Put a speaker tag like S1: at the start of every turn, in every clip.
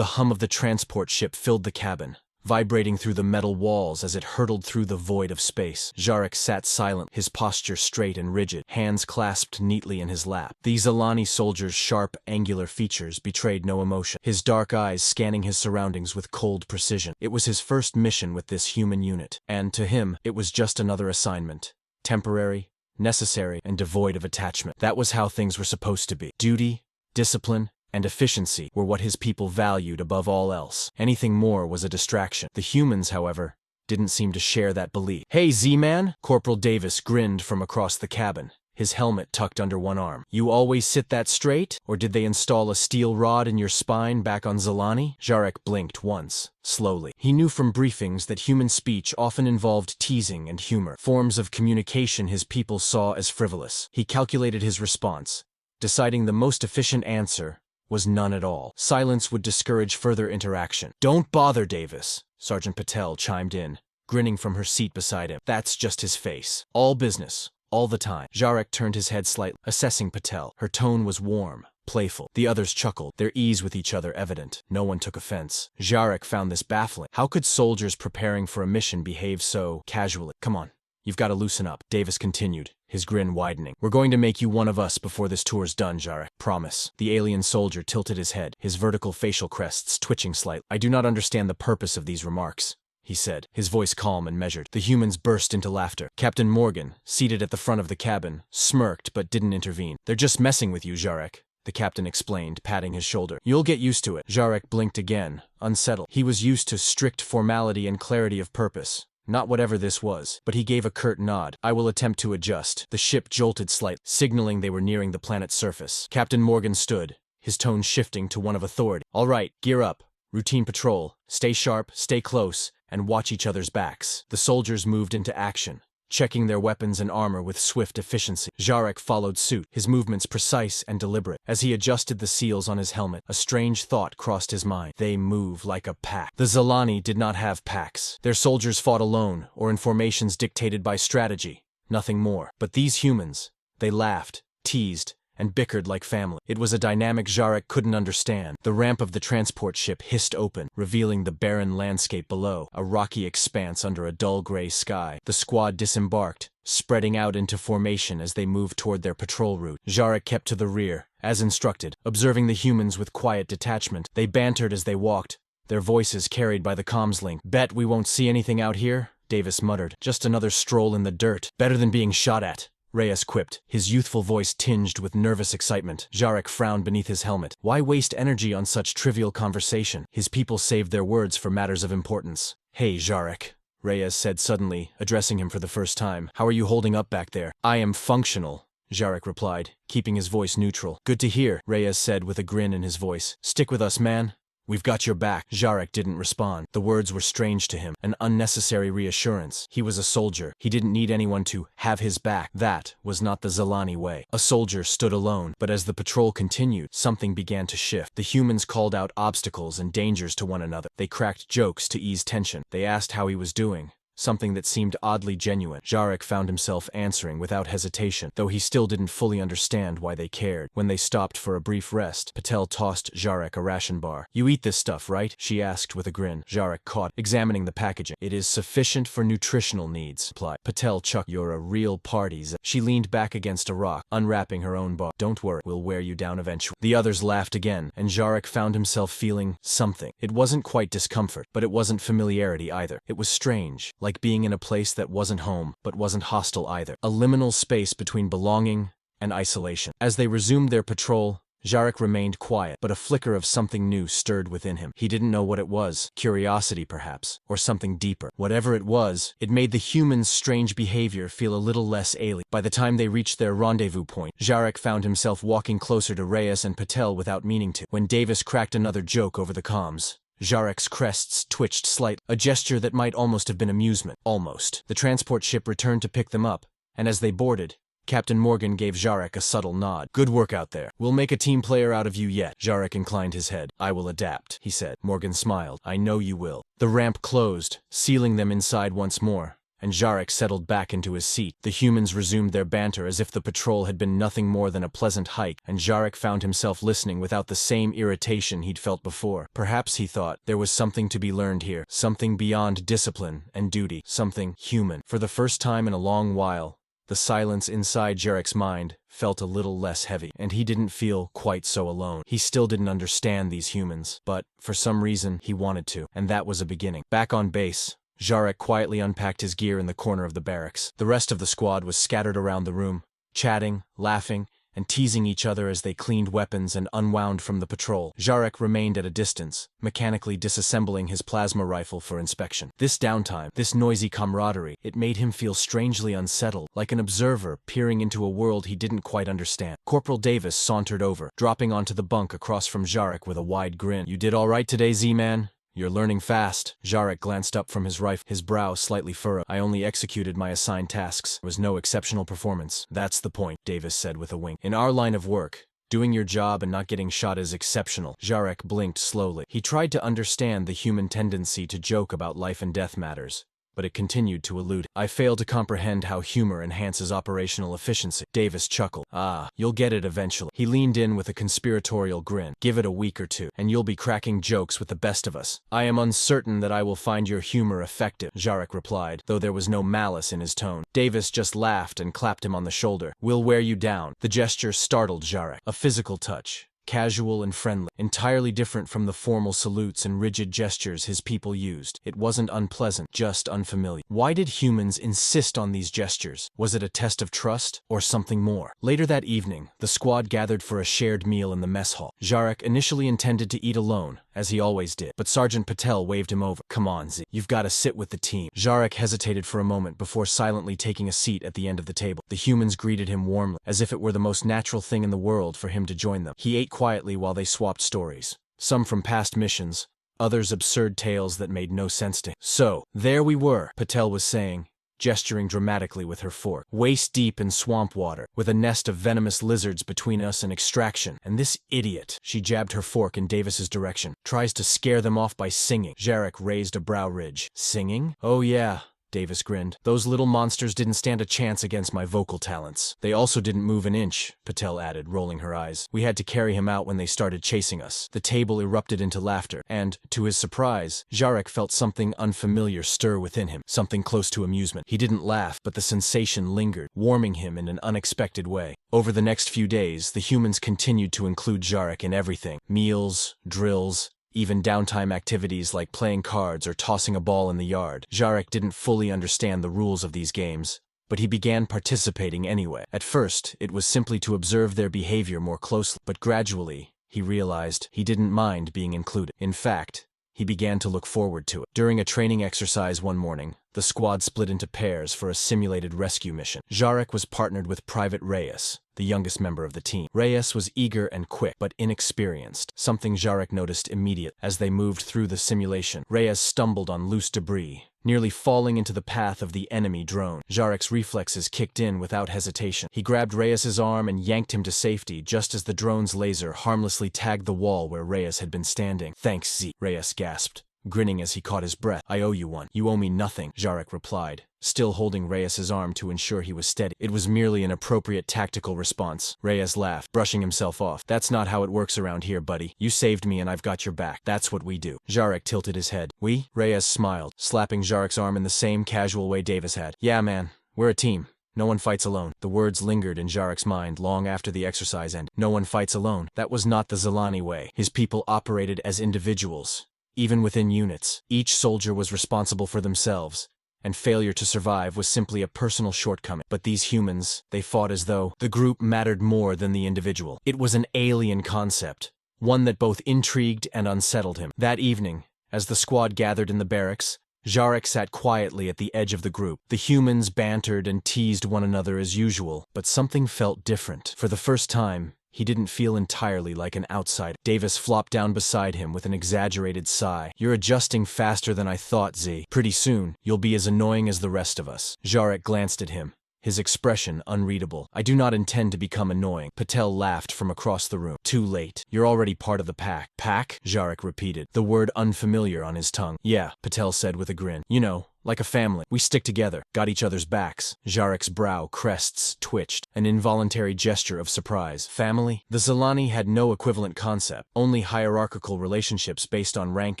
S1: The hum of the transport ship filled the cabin, vibrating through the metal walls as it hurtled through the void of space. Jarek sat silent, his posture straight and rigid, hands clasped neatly in his lap. The Zalani soldier's sharp, angular features betrayed no emotion, his dark eyes scanning his surroundings with cold precision. It was his first mission with this human unit, and to him, it was just another assignment. Temporary, necessary, and devoid of attachment. That was how things were supposed to be. Duty, discipline, and efficiency were what his people valued above all else. Anything more was a distraction. The humans, however, didn't seem to share that belief. "Hey, Z-Man!" Corporal Davis grinned from across the cabin, his helmet tucked under one arm. "You always sit that straight? Or did they install a steel rod in your spine back on Zalani?" Jarek blinked once, slowly. He knew from briefings that human speech often involved teasing and humor, forms of communication his people saw as frivolous. He calculated his response, deciding the most efficient answer was none at all. Silence would discourage further interaction. "Don't bother, Davis," Sergeant Patel chimed in, grinning from her seat beside him. "That's just his face. All business, all the time." Jarek turned his head slightly, assessing Patel. Her tone was warm, playful. The others chuckled, their ease with each other evident. No one took offense. Jarek found this baffling. How could soldiers preparing for a mission behave so casually? "Come on. You've got to loosen up," Davis continued, his grin widening. "We're going to make you one of us before this tour's done, Jarek. Promise." The alien soldier tilted his head, his vertical facial crests twitching slightly. "I do not understand the purpose of these remarks," he said, his voice calm and measured. The humans burst into laughter. Captain Morgan, seated at the front of the cabin, smirked but didn't intervene. "They're just messing with you, Jarek," the captain explained, patting his shoulder. "You'll get used to it." Jarek blinked again, unsettled. He was used to strict formality and clarity of purpose. Not whatever this was, but he gave a curt nod. "I will attempt to adjust." The ship jolted slightly, signaling they were nearing the planet's surface. Captain Morgan stood, his tone shifting to one of authority. "All right, gear up. Routine patrol. Stay sharp, stay close, and watch each other's backs." The soldiers moved into action, checking their weapons and armor with swift efficiency. Jarek followed suit, his movements precise and deliberate. As he adjusted the seals on his helmet, a strange thought crossed his mind. They move like a pack. The Zalani did not have packs. Their soldiers fought alone, or in formations dictated by strategy, nothing more. But these humans, they laughed, teased, and bickered like family. It was a dynamic Jarek couldn't understand. The ramp of the transport ship hissed open, revealing the barren landscape below, a rocky expanse under a dull gray sky. The squad disembarked, spreading out into formation as they moved toward their patrol route. Jarek kept to the rear, as instructed, observing the humans with quiet detachment. They bantered as they walked, their voices carried by the comms link. "Bet we won't see anything out here?" Davis muttered. "Just another stroll in the dirt. Better than being shot at," Reyes quipped, his youthful voice tinged with nervous excitement. Jarek frowned beneath his helmet. Why waste energy on such trivial conversation? His people saved their words for matters of importance. "Hey, Jarek," Reyes said suddenly, addressing him for the first time. "How are you holding up back there?" "I am functional," Jarek replied, keeping his voice neutral. "Good to hear," Reyes said with a grin in his voice. "Stick with us, man. We've got your back." Jarek didn't respond. The words were strange to him, an unnecessary reassurance. He was a soldier. He didn't need anyone to have his back. That was not the Zalani way. A soldier stood alone, but as the patrol continued, something began to shift. The humans called out obstacles and dangers to one another. They cracked jokes to ease tension. They asked how he was doing, something that seemed oddly genuine. Jarek found himself answering without hesitation, though he still didn't fully understand why they cared. When they stopped for a brief rest, Patel tossed Jarek a ration bar. "You eat this stuff, right?" she asked with a grin. Jarek caught, examining the packaging. "It is sufficient for nutritional needs," replied. Patel chuckled. "You're a real party." She leaned back against a rock, unwrapping her own bar. "Don't worry, we'll wear you down eventually." The others laughed again, and Jarek found himself feeling something. It wasn't quite discomfort, but it wasn't familiarity either. It was strange, like being in a place that wasn't home, but wasn't hostile either. A liminal space between belonging and isolation. As they resumed their patrol, Jarek remained quiet, but a flicker of something new stirred within him. He didn't know what it was. Curiosity, perhaps, or something deeper. Whatever it was, it made the humans' strange behavior feel a little less alien. By the time they reached their rendezvous point, Jarek found himself walking closer to Reyes and Patel without meaning to. When Davis cracked another joke over the comms, Jarek's crests twitched slightly, a gesture that might almost have been amusement. Almost. The transport ship returned to pick them up, and as they boarded, Captain Morgan gave Jarek a subtle nod. "Good work out there. We'll make a team player out of you yet." Jarek inclined his head. "I will adapt," he said. Morgan smiled. "I know you will." The ramp closed, sealing them inside once more, and Jarek settled back into his seat. The humans resumed their banter as if the patrol had been nothing more than a pleasant hike, and Jarek found himself listening without the same irritation he'd felt before. Perhaps, he thought, there was something to be learned here, something beyond discipline and duty, something human. For the first time in a long while, the silence inside Jarek's mind felt a little less heavy, and he didn't feel quite so alone. He still didn't understand these humans, but for some reason he wanted to, and that was a beginning. Back on base, Jarek quietly unpacked his gear in the corner of the barracks. The rest of the squad was scattered around the room, chatting, laughing, and teasing each other as they cleaned weapons and unwound from the patrol. Jarek remained at a distance, mechanically disassembling his plasma rifle for inspection. This downtime, this noisy camaraderie, it made him feel strangely unsettled, like an observer peering into a world he didn't quite understand. Corporal Davis sauntered over, dropping onto the bunk across from Jarek with a wide grin. "You did all right today, Z-Man? You're learning fast." Jarek glanced up from his rifle, his brow slightly furrowed. "I only executed my assigned tasks. There was no exceptional performance." "That's the point," Davis said with a wink. "In our line of work, doing your job and not getting shot is exceptional." Jarek blinked slowly. He tried to understand the human tendency to joke about life and death matters, but it continued to elude him. "I fail to comprehend how humor enhances operational efficiency." Davis chuckled. "Ah, you'll get it eventually." He leaned in with a conspiratorial grin. "Give it a week or two, and you'll be cracking jokes with the best of us." "I am uncertain that I will find your humor effective," Jarek replied, though there was no malice in his tone. Davis just laughed and clapped him on the shoulder. "We'll wear you down." The gesture startled Jarek. A physical touch, casual and friendly, entirely different from the formal salutes and rigid gestures his people used. It wasn't unpleasant, just unfamiliar. Why did humans insist on these gestures? Was it a test of trust, or something more? Later that evening, the squad gathered for a shared meal in the mess hall. Jarek initially intended to eat alone, as he always did, but Sergeant Patel waved him over. "Come on, Z, you've got to sit with the team." Jarek hesitated for a moment before silently taking a seat at the end of the table. The humans greeted him warmly, as if it were the most natural thing in the world for him to join them. He ate quietly while they swapped stories, some from past missions, others absurd tales that made no sense to him. "So, there we were," Patel was saying, gesturing dramatically with her fork. "Waist deep in swamp water, with a nest of venomous lizards between us and extraction. And this idiot," she jabbed her fork in Davis's direction, "tries to scare them off by singing." Jarek raised a brow ridge. "Singing? Oh yeah." Davis grinned. "Those little monsters didn't stand a chance against my vocal talents." "They also didn't move an inch," Patel added, rolling her eyes. "We had to carry him out when they started chasing us." The table erupted into laughter, and, to his surprise, Jarek felt something unfamiliar stir within him, something close to amusement. He didn't laugh, but the sensation lingered, warming him in an unexpected way. Over the next few days, the humans continued to include Jarek in everything: meals, drills, even downtime activities like playing cards or tossing a ball in the yard. Jarek didn't fully understand the rules of these games, but he began participating anyway. At first, it was simply to observe their behavior more closely, but gradually, he realized he didn't mind being included. In fact, he began to look forward to it. During a training exercise one morning, the squad split into pairs for a simulated rescue mission. Jarek was partnered with Private Reyes, the youngest member of the team. Reyes was eager and quick, but inexperienced, something Jarek noticed immediately. As they moved through the simulation, Reyes stumbled on loose debris, nearly falling into the path of the enemy drone. Jarek's reflexes kicked in without hesitation. He grabbed Reyes's arm and yanked him to safety just as the drone's laser harmlessly tagged the wall where Reyes had been standing. "Thanks, Z," Reyes gasped, grinning as he caught his breath. "I owe you one." "You owe me nothing," Jarek replied, still holding Reyes's arm to ensure he was steady. "It was merely an appropriate tactical response." Reyes laughed, brushing himself off. "That's not how it works around here, buddy. You saved me and I've got your back. That's what we do." Jarek tilted his head. "We?" Reyes smiled, slapping Jarek's arm in the same casual way Davis had. "Yeah, man. We're a team. No one fights alone." The words lingered in Jarek's mind long after the exercise ended. No one fights alone. That was not the Zelani way. His people operated as individuals. Even within units, each soldier was responsible for themselves, and failure to survive was simply a personal shortcoming. But these humans, they fought as though the group mattered more than the individual. It was an alien concept, one that both intrigued and unsettled him. That evening, as the squad gathered in the barracks, Jarek sat quietly at the edge of the group. The humans bantered and teased one another as usual, but something felt different. For the first time, he didn't feel entirely like an outsider. Davis flopped down beside him with an exaggerated sigh. "You're adjusting faster than I thought, Z. Pretty soon, you'll be as annoying as the rest of us." Jarek glanced at him, his expression unreadable. "I do not intend to become annoying." Patel laughed from across the room. "Too late. You're already part of the pack." "Pack?" Jarek repeated, the word unfamiliar on his tongue. "Yeah," Patel said with a grin. "You know, Like a family. We stick together, got each other's backs. Jarek's brow crests twitched, an involuntary gesture of surprise. Family? The Zilani had no equivalent concept, only hierarchical relationships based on rank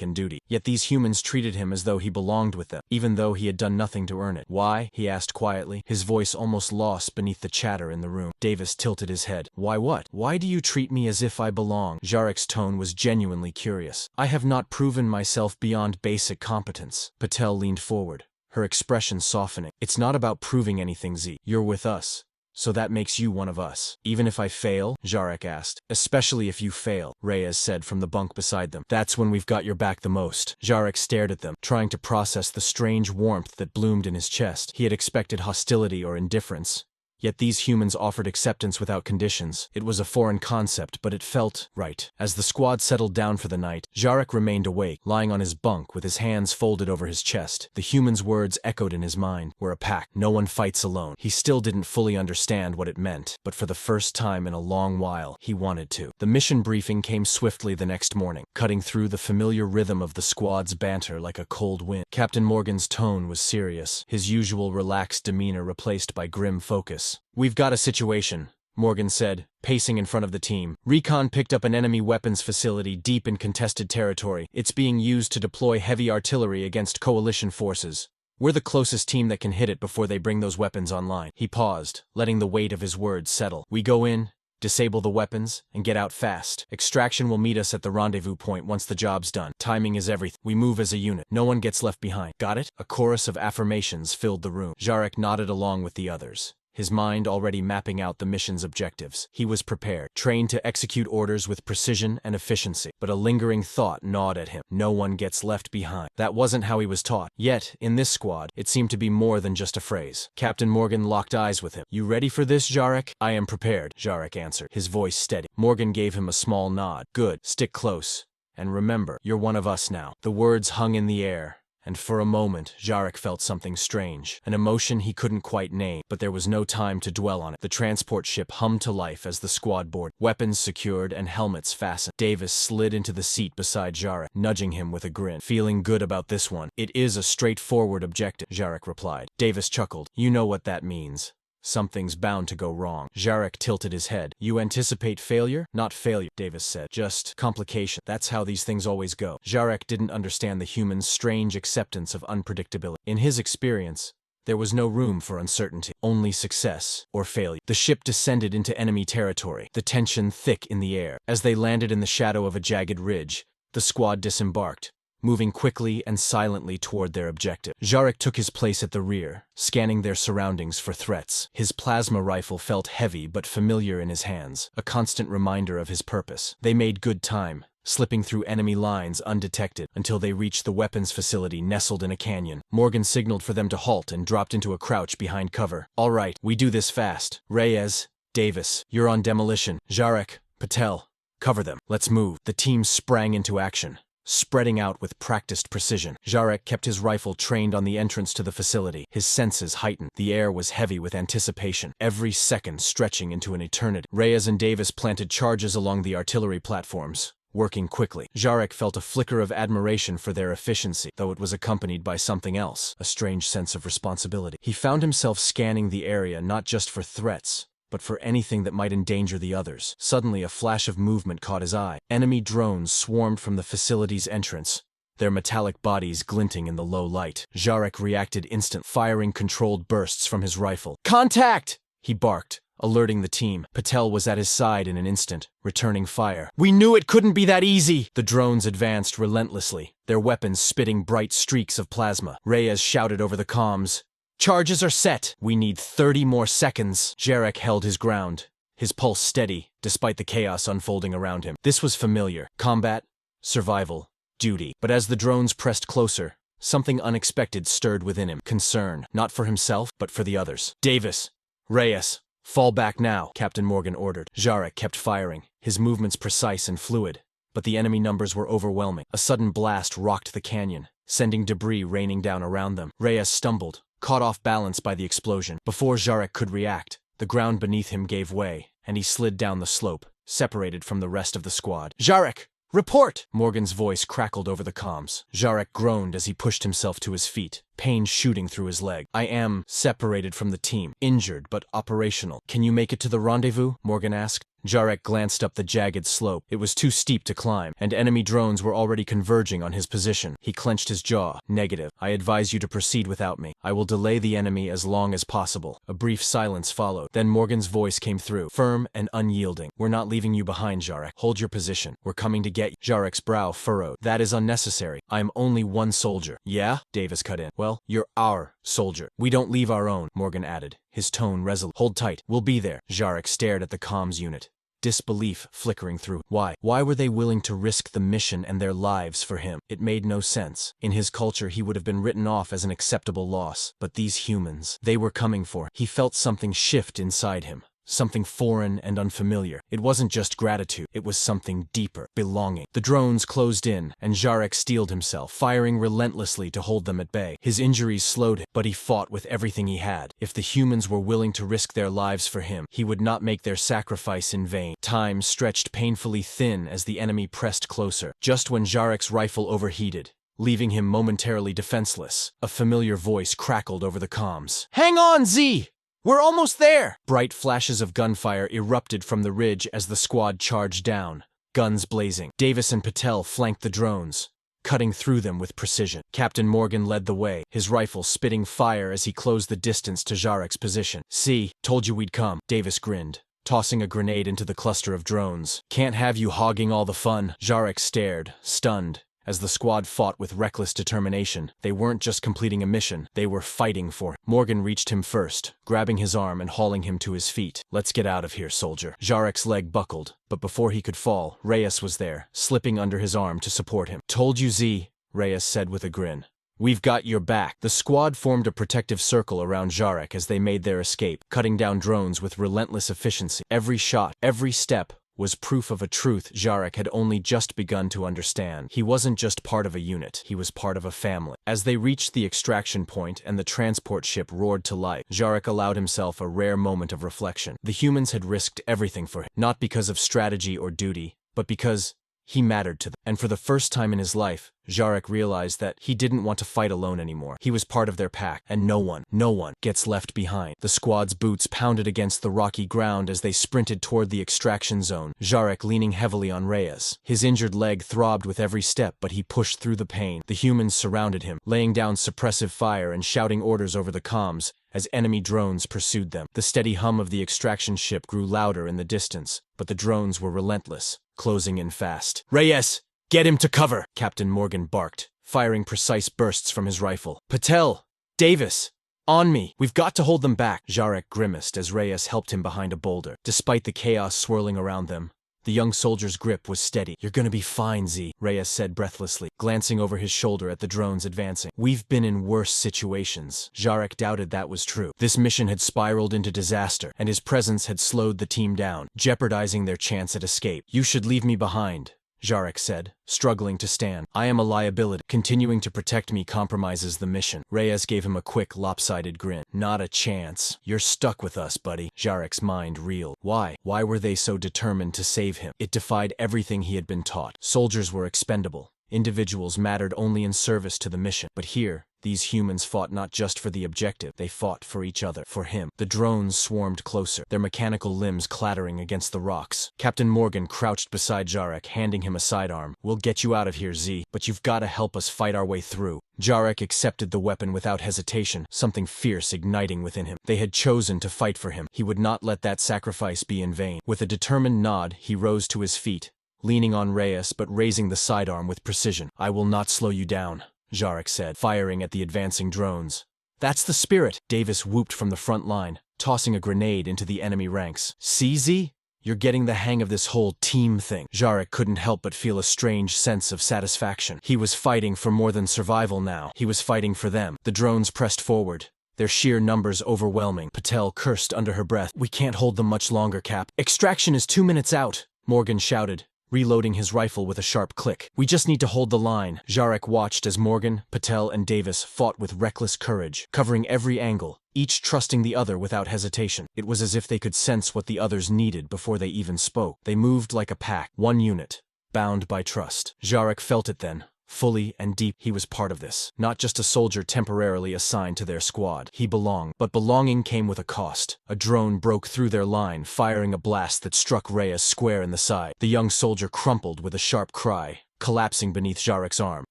S1: and duty. Yet these humans treated him as though he belonged with them, even though he had done nothing to earn it. Why? He asked quietly, his voice almost lost beneath the chatter in the room. Davis tilted his head. Why what? Why do you treat me as if I belong? Jarek's tone was genuinely curious. I have not proven myself beyond basic competence. Patel leaned forward, her expression softening. It's not about proving anything, Z. You're with us. So that makes you one of us. Even if I fail? Jarek asked. Especially if you fail, Reyes said from the bunk beside them. That's when we've got your back the most. Jarek stared at them, trying to process the strange warmth that bloomed in his chest. He had expected hostility or indifference. Yet these humans offered acceptance without conditions. It was a foreign concept, but it felt right. As the squad settled down for the night, Jarek remained awake, lying on his bunk with his hands folded over his chest. The humans' words echoed in his mind. We're a pack. No one fights alone. He still didn't fully understand what it meant, but for the first time in a long while, he wanted to. The mission briefing came swiftly the next morning, cutting through the familiar rhythm of the squad's banter like a cold wind. Captain Morgan's tone was serious, his usual relaxed demeanor replaced by grim focus. We've got a situation, Morgan said, pacing in front of the team. Recon picked up an enemy weapons facility deep in contested territory. It's being used to deploy heavy artillery against coalition forces. We're the closest team that can hit it before they bring those weapons online. He paused, letting the weight of his words settle. We go in, disable the weapons, and get out fast. Extraction will meet us at the rendezvous point once the job's done. Timing is everything. We move as a unit. No one gets left behind. Got it? A chorus of affirmations filled the room. Jarek nodded along with the others, his mind already mapping out the mission's objectives. He was prepared, trained to execute orders with precision and efficiency. But a lingering thought gnawed at him. No one gets left behind. That wasn't how he was taught. Yet, in this squad, it seemed to be more than just a phrase. Captain Morgan locked eyes with him. You ready for this, Jarek? I am prepared, Jarek answered, his voice steady. Morgan gave him a small nod. Good. Stick close. And remember, you're one of us now. The words hung in the air. And for a moment, Jarek felt something strange, an emotion he couldn't quite name, but there was no time to dwell on it. The transport ship hummed to life as the squad boarded, weapons secured and helmets fastened. Davis slid into the seat beside Jarek, nudging him with a grin. Feeling good about this one. It is a straightforward objective, Jarek replied. Davis chuckled. You know what that means. Something's bound to go wrong. Jarek tilted his head. You anticipate failure? Not failure, Davis said. Just complication. That's how these things always go. Jarek didn't understand the human's strange acceptance of unpredictability. In his experience, there was no room for uncertainty, only success or failure. The ship descended into enemy territory, the tension thick in the air. As they landed in the shadow of a jagged ridge, the squad disembarked, moving quickly and silently toward their objective. Jarek took his place at the rear, scanning their surroundings for threats. His plasma rifle felt heavy but familiar in his hands, a constant reminder of his purpose. They made good time, slipping through enemy lines undetected until they reached the weapons facility nestled in a canyon. Morgan signaled for them to halt and dropped into a crouch behind cover. All right, we do this fast. Reyes, Davis, you're on demolition. Jarek, Patel, cover them. Let's move. The team sprang into action, spreading out with practiced precision. Jarek kept his rifle trained on the entrance to the facility, his senses heightened. The air was heavy with anticipation, every second stretching into an eternity. Reyes and Davis planted charges along the artillery platforms, working quickly. Jarek felt a flicker of admiration for their efficiency, though it was accompanied by something else, a strange sense of responsibility. He found himself scanning the area not just for threats, but for anything that might endanger the others. Suddenly, a flash of movement caught his eye. Enemy drones swarmed from the facility's entrance, their metallic bodies glinting in the low light. Jarek reacted instantly, firing controlled bursts from his rifle. Contact! He barked, alerting the team. Patel was at his side in an instant, returning fire. We knew it couldn't be that easy! The drones advanced relentlessly, their weapons spitting bright streaks of plasma. Reyes shouted over the comms, Charges are set. We need 30 more seconds. Jarek held his ground, his pulse steady, despite the chaos unfolding around him. This was familiar. Combat, survival, duty. But as the drones pressed closer, something unexpected stirred within him. Concern, not for himself, but for the others. Davis, Reyes, fall back now, Captain Morgan ordered. Jarek kept firing, his movements precise and fluid, but the enemy numbers were overwhelming. A sudden blast rocked the canyon, sending debris raining down around them. Reyes stumbled, caught off balance by the explosion. Before Jarek could react, the ground beneath him gave way, and he slid down the slope, separated from the rest of the squad. Jarek, report! Morgan's voice crackled over the comms. Jarek groaned as he pushed himself to his feet, pain shooting through his leg. I am separated from the team, injured but operational. Can you make it to the rendezvous? Morgan asked. Jarek glanced up the jagged slope. It was too steep to climb, and enemy drones were already converging on his position. He clenched his jaw. Negative. I advise you to proceed without me. I will delay the enemy as long as possible. A brief silence followed. Then Morgan's voice came through, firm and unyielding. We're not leaving you behind, Jarek. Hold your position. We're coming to get you. Jarek's brow furrowed. That is unnecessary. I am only one soldier. Yeah? Davis cut in. Well, you're our soldier. We don't leave our own, Morgan added, his tone resolute. Hold tight. We'll be there. Jarek stared at the comms unit, disbelief flickering through. Why? Why were they willing to risk the mission and their lives for him? It made no sense. In his culture, he would have been written off as an acceptable loss. But these humans, they were coming for him. He felt something shift inside him. Something foreign and unfamiliar. It wasn't just gratitude, it was something deeper, belonging. The drones closed in, and Jarek steeled himself, firing relentlessly to hold them at bay. His injuries slowed him, but he fought with everything he had. If the humans were willing to risk their lives for him, he would not make their sacrifice in vain. Time stretched painfully thin as the enemy pressed closer. Just when Jarek's rifle overheated, leaving him momentarily defenseless, a familiar voice crackled over the comms. Hang on, Z! We're almost there! Bright flashes of gunfire erupted from the ridge as the squad charged down, guns blazing. Davis and Patel flanked the drones, cutting through them with precision. Captain Morgan led the way, his rifle spitting fire as he closed the distance to Jarek's position. See, told you we'd come. Davis grinned, tossing a grenade into the cluster of drones. Can't have you hogging all the fun. Jarek stared, stunned, as the squad fought with reckless determination. They weren't just completing a mission, they were fighting for it. Morgan reached him first, grabbing his arm and hauling him to his feet. Let's get out of here, soldier. Jarek's leg buckled, but before he could fall, Reyes was there, slipping under his arm to support him. Told you, Z, Reyes said with a grin. We've got your back. The squad formed a protective circle around Jarek as they made their escape, cutting down drones with relentless efficiency. Every shot, every step, was proof of a truth Jarek had only just begun to understand. He wasn't just part of a unit, he was part of a family. As they reached the extraction point and the transport ship roared to life, Jarek allowed himself a rare moment of reflection. The humans had risked everything for him, not because of strategy or duty, but because he mattered to them. And for the first time in his life, Jarek realized that he didn't want to fight alone anymore. He was part of their pack, and no one gets left behind. The squad's boots pounded against the rocky ground as they sprinted toward the extraction zone, Jarek leaning heavily on Reyes. His injured leg throbbed with every step, but he pushed through the pain. The humans surrounded him, laying down suppressive fire and shouting orders over the comms as enemy drones pursued them. The steady hum of the extraction ship grew louder in the distance, but the drones were relentless, closing in fast. Reyes! Get him to cover! Captain Morgan barked, firing precise bursts from his rifle. Patel! Davis! On me! We've got to hold them back! Jarek grimaced as Reyes helped him behind a boulder. Despite the chaos swirling around them, the young soldier's grip was steady. You're gonna be fine, Z, Reyes said breathlessly, glancing over his shoulder at the drones advancing. We've been in worse situations. Jarek doubted that was true. This mission had spiraled into disaster, and his presence had slowed the team down, jeopardizing their chance at escape. You should leave me behind, Jarek said, struggling to stand. I am a liability. Continuing to protect me compromises the mission. Reyes gave him a quick, lopsided grin. Not a chance. You're stuck with us, buddy. Jarek's mind reeled. Why? Why were they so determined to save him? It defied everything he had been taught. Soldiers were expendable. Individuals mattered only in service to the mission. But here, these humans fought not just for the objective, they fought for each other, for him. The drones swarmed closer, their mechanical limbs clattering against the rocks. Captain Morgan crouched beside Jarek, handing him a sidearm. We'll get you out of here, Z, but you've got to help us fight our way through. Jarek accepted the weapon without hesitation, something fierce igniting within him. They had chosen to fight for him. He would not let that sacrifice be in vain. With a determined nod, he rose to his feet, leaning on Reyes but raising the sidearm with precision. I will not slow you down, Jarek said, firing at the advancing drones. That's the spirit, Davis whooped from the front line, tossing a grenade into the enemy ranks. See, Z? You're getting the hang of this whole team thing. Jarek couldn't help but feel a strange sense of satisfaction. He was fighting for more than survival now. He was fighting for them. The drones pressed forward, their sheer numbers overwhelming. Patel cursed under her breath. We can't hold them much longer, Cap. Extraction is 2 minutes out, Morgan shouted, reloading his rifle with a sharp click. We just need to hold the line. Jarek watched as Morgan, Patel, and Davis fought with reckless courage, covering every angle, each trusting the other without hesitation. It was as if they could sense what the others needed before they even spoke. They moved like a pack, one unit, bound by trust. Jarek felt it then, Fully and deep, he was part of this. Not just a soldier temporarily assigned to their squad. He belonged. But belonging came with a cost. A drone broke through their line, firing a blast that struck Reyes square in the side. The young soldier crumpled with a sharp cry, collapsing beneath Jarek's arm.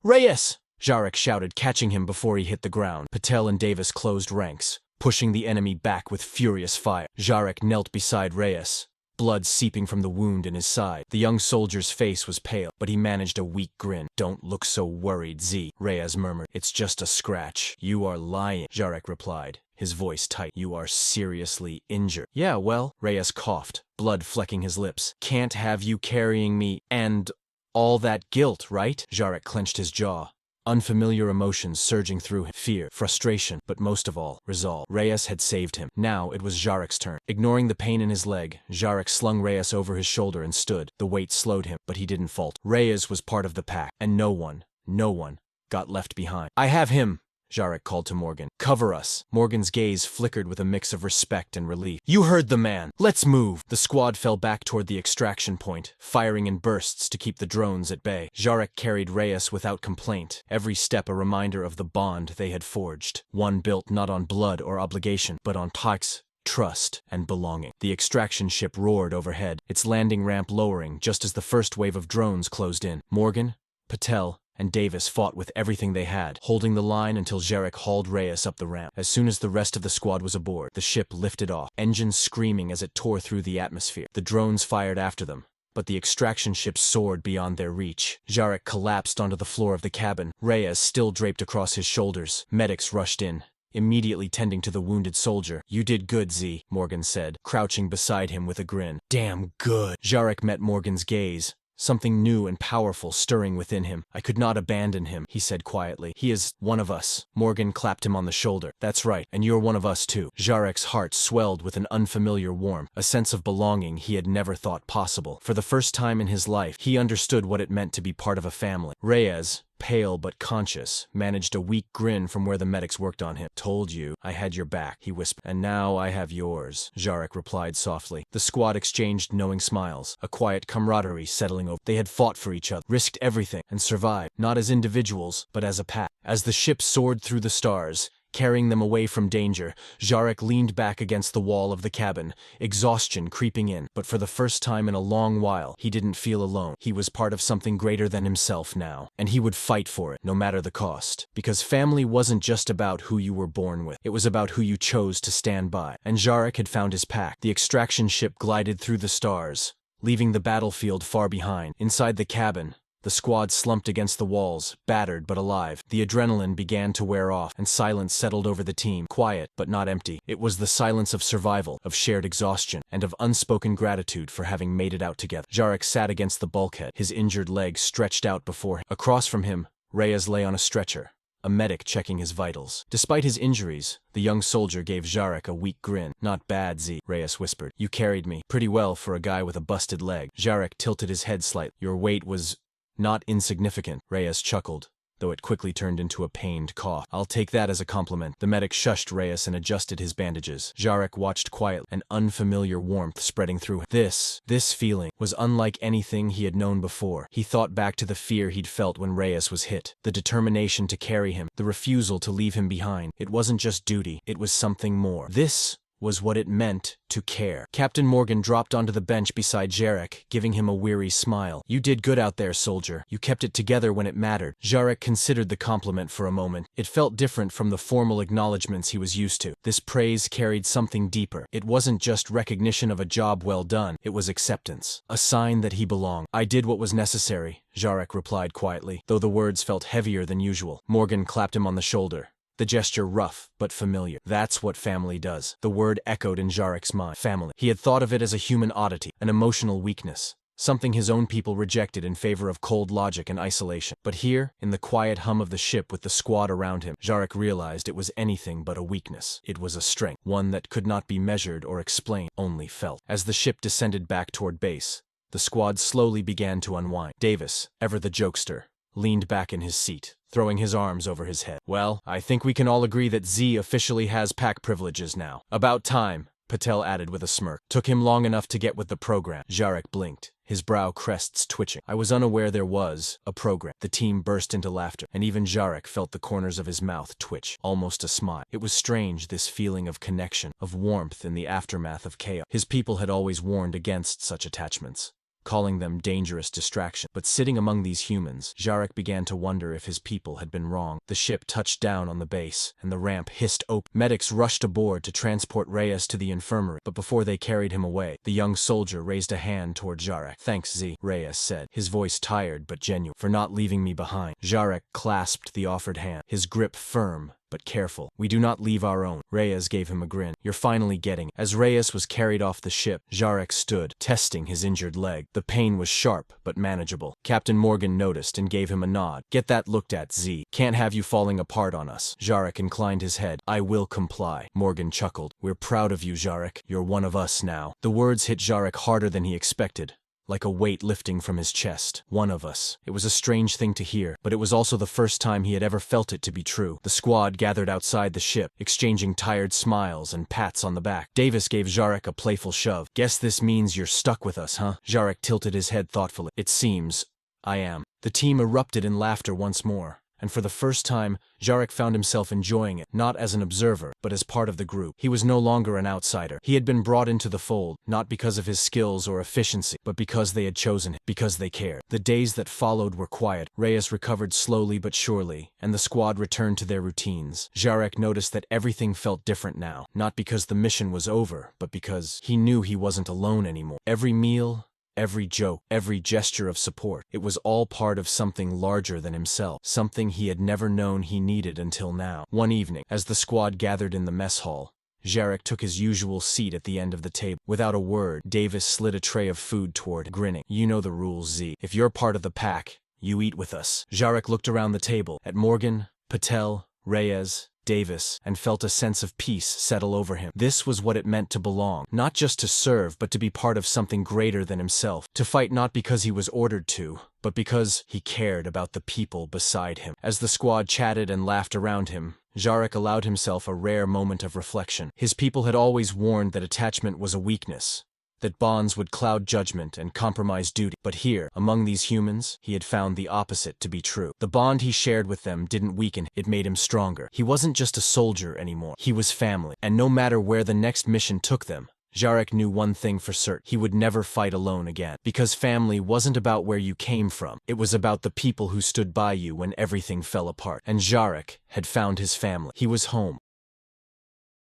S1: "Reyes!" Jarek shouted, catching him before he hit the ground. Patel and Davis closed ranks, pushing the enemy back with furious fire. Jarek knelt beside Reyes, blood seeping from the wound in his side. The young soldier's face was pale, but he managed a weak grin. "Don't look so worried, Z," Reyes murmured. "It's just a scratch." "You are lying," Jarek replied, his voice tight. "You are seriously injured." "Yeah, well," Reyes coughed, blood flecking his lips. "Can't have you carrying me and all that guilt, right?" Jarek clenched his jaw. Unfamiliar emotions surging through him. Fear, frustration, but most of all, resolve. Reyes had saved him. Now it was Jarek's turn. Ignoring the pain in his leg, Jarek slung Reyes over his shoulder and stood. The weight slowed him, but he didn't falter. Reyes was part of the pack, and no one, got left behind. "I have him!" Jarek called to Morgan. "Cover us." Morgan's gaze flickered with a mix of respect and relief. "You heard the man. Let's move." The squad fell back toward the extraction point, firing in bursts to keep the drones at bay. Jarek carried Reyes without complaint, every step a reminder of the bond they had forged. One built not on blood or obligation, but on pax, trust, and belonging. The extraction ship roared overhead, its landing ramp lowering just as the first wave of drones closed in. Morgan, Patel, and Davis fought with everything they had, holding the line until Jarek hauled Reyes up the ramp. As soon as the rest of the squad was aboard, the ship lifted off, engines screaming as it tore through the atmosphere. The drones fired after them, but the extraction ship soared beyond their reach. Jarek collapsed onto the floor of the cabin, Reyes still draped across his shoulders. Medics rushed in, immediately tending to the wounded soldier. "You did good, Z," Morgan said, crouching beside him with a grin. "Damn good." Jarek met Morgan's gaze, something new and powerful stirring within him. "I could not abandon him," he said quietly. "He is one of us." Morgan clapped him on the shoulder. "That's right, and you're one of us too." Jarek's heart swelled with an unfamiliar warmth, a sense of belonging he had never thought possible. For the first time in his life, he understood what it meant to be part of a family. Reyes, pale but conscious, managed a weak grin from where the medics worked on him. "Told you I had your back," he whispered. "And now I have yours," Jarek replied softly. The squad exchanged knowing smiles, a quiet camaraderie settling over. They had fought for each other, risked everything, and survived, not as individuals, but as a pack. As the ship soared through the stars, carrying them away from danger, Jarek leaned back against the wall of the cabin, exhaustion creeping in. But for the first time in a long while, he didn't feel alone. He was part of something greater than himself now, and he would fight for it, no matter the cost. Because family wasn't just about who you were born with. It was about who you chose to stand by. And Jarek had found his pack. The extraction ship glided through the stars, leaving the battlefield far behind. Inside the cabin, the squad slumped against the walls, battered but alive. The adrenaline began to wear off, and silence settled over the team, quiet but not empty. It was the silence of survival, of shared exhaustion, and of unspoken gratitude for having made it out together. Jarek sat against the bulkhead, his injured leg stretched out before him. Across from him, Reyes lay on a stretcher, a medic checking his vitals. Despite his injuries, the young soldier gave Jarek a weak grin. "Not bad, Z," Reyes whispered. "You carried me pretty well for a guy with a busted leg." Jarek tilted his head slightly. "Your weight was not insignificant," Reyes chuckled, though it quickly turned into a pained cough. "I'll take that as a compliment." The medic shushed Reyes and adjusted his bandages. Jarek watched quietly, an unfamiliar warmth spreading through him. This feeling was unlike anything he had known before. He thought back to the fear he'd felt when Reyes was hit, the determination to carry him, the refusal to leave him behind. It wasn't just duty, it was something more. This was what it meant to care. Captain Morgan dropped onto the bench beside Jarek, giving him a weary smile. "You did good out there, soldier. You kept it together when it mattered." Jarek considered the compliment for a moment. It felt different from the formal acknowledgments he was used to. This praise carried something deeper. It wasn't just recognition of a job well done, it was acceptance. A sign that he belonged. "I did what was necessary," Jarek replied quietly, though the words felt heavier than usual. Morgan clapped him on the shoulder, the gesture rough but familiar. "That's what family does." The word echoed in Jarek's mind. Family. He had thought of it as a human oddity, an emotional weakness, something his own people rejected in favor of cold logic and isolation. But here, in the quiet hum of the ship with the squad around him, Jarek realized it was anything but a weakness. It was a strength, one that could not be measured or explained, only felt. As the ship descended back toward base, the squad slowly began to unwind. Davis, ever the jokester, leaned back in his seat, throwing his arms over his head. "Well, I think we can all agree that Z officially has pack privileges now." "About time," Patel added with a smirk. Took him long enough to get with the program. Jarek blinked, his brow crests twitching. I was unaware there was a program. The team burst into laughter, and even Jarek felt the corners of his mouth twitch, almost a smile. It was strange, this feeling of connection, of warmth in the aftermath of chaos. His people had always warned against such attachments, calling them dangerous distractions. But sitting among these humans, Jarek began to wonder if his people had been wrong. The ship touched down on the base, and the ramp hissed open. Medics rushed aboard to transport Reyes to the infirmary, but before they carried him away, the young soldier raised a hand toward Jarek. "Thanks, Z," Reyes said, his voice tired but genuine, "for not leaving me behind." Jarek clasped the offered hand, his grip firm but careful. "We do not leave our own." Reyes gave him a grin. "You're finally getting it." As Reyes was carried off the ship, Jarek stood, testing his injured leg. The pain was sharp but manageable. Captain Morgan noticed and gave him a nod. "Get that looked at, Z. Can't have you falling apart on us." Jarek inclined his head. "I will comply." Morgan chuckled. "We're proud of you, Jarek. You're one of us now." The words hit Jarek harder than he expected, like a weight lifting from his chest. One of us. It was a strange thing to hear, but it was also the first time he had ever felt it to be true. The squad gathered outside the ship, exchanging tired smiles and pats on the back. Davis gave Jarek a playful shove. "Guess this means you're stuck with us, huh?" Jarek tilted his head thoughtfully. "It seems I am." The team erupted in laughter once more, and for the first time, Jarek found himself enjoying it, not as an observer, but as part of the group. He was no longer an outsider. He had been brought into the fold, not because of his skills or efficiency, but because they had chosen him, because they cared. The days that followed were quiet. Reyes recovered slowly but surely, and the squad returned to their routines. Jarek noticed that everything felt different now, not because the mission was over, but because he knew he wasn't alone anymore. Every meal, every joke, every gesture of support, it was all part of something larger than himself, something he had never known he needed until now. One evening, as the squad gathered in the mess hall, Jarek took his usual seat at the end of the table. Without a word, Davis slid a tray of food toward him, grinning. "You know the rules, Z. If you're part of the pack, you eat with us." Jarek looked around the table, at Morgan, Patel, Reyes, Davis, and felt a sense of peace settle over him. This was what it meant to belong, not just to serve, but to be part of something greater than himself, to fight not because he was ordered to, but because he cared about the people beside him. As the squad chatted and laughed around him, Jarek allowed himself a rare moment of reflection. His people had always warned that attachment was a weakness, that bonds would cloud judgment and compromise duty. But here, among these humans, he had found the opposite to be true. The bond he shared with them didn't weaken, it made him stronger. He wasn't just a soldier anymore. He was family. And no matter where the next mission took them, Jarek knew one thing for certain. He would never fight alone again. Because family wasn't about where you came from. It was about the people who stood by you when everything fell apart. And Jarek had found his family. He was home.